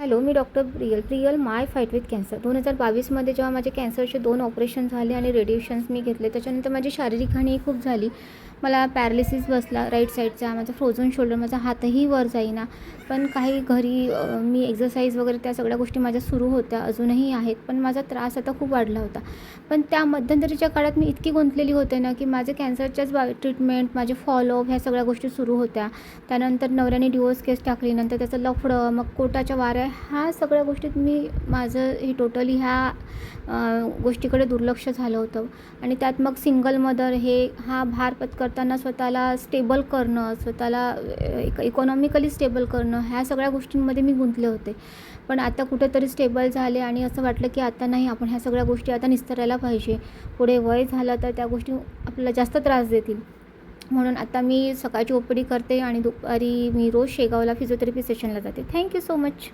Hello, मी doctor Priyal my fight with cancer. 2022मध्ये जेव्हा माझे कॅन्सरचे 2 ऑपरेशन झाले आणि रेडिएशन्स मी घेतले, त्याच्यानंतर माझी शारीरिक हानी खूप झाली. मला पॅरालिसिस बसला राईट साईडचा, माझा फ्रोझन शोल्डर, माझा हातही वर जाईना. पण काही घरी मी एक्सरसाइज वगैरे त्या सगळ्या गोष्टी माझ्या सुरू होत्या, अजूनही आहेत. पण माझा त्रास आता खूप वाढला होता. पण त्या मध्यंतरीच्या काळात मी इतकी गुंतलेली होते ना, की माझे कॅन्सरच्याच ट्रीटमेंट, माझे फॉलोअप ह्या सगळ्या गोष्टी सुरू होत्या. त्यानंतर नवऱ्याने डिवोर्स केस टाकली, नंतर त्याचं लफडं, मग कोर्टाच्या वाऱ्या, ह्या सगळ्या गोष्टीत माझं हे टोटली ह्या गोष्टीकडे दुर्लक्ष झालं होतं. आणि त्यात मग सिंगल मदर हा भार पत्करताना स्वतःला स्टेबल करणं, स्वतःला इकॉनॉमिकली स्टेबल करणं, ह्या सगळ्या गोष्टींमध्ये मी गुंतले होते. पण आता कुठेतरी स्टेबल झाले आणि असं वाटलं की आता नाही, आपण ह्या सगळ्या गोष्टी आता निस्तरायला पाहिजे. पुढे वय झालं तर त्या गोष्टी आपल्याला जास्त त्रास देतील. म्हणून आता मी सकाळची OPD करते आणि दुपारी मी रोज शेगावला फिजिओथेरपी सेशनला जाते. Thank you so much.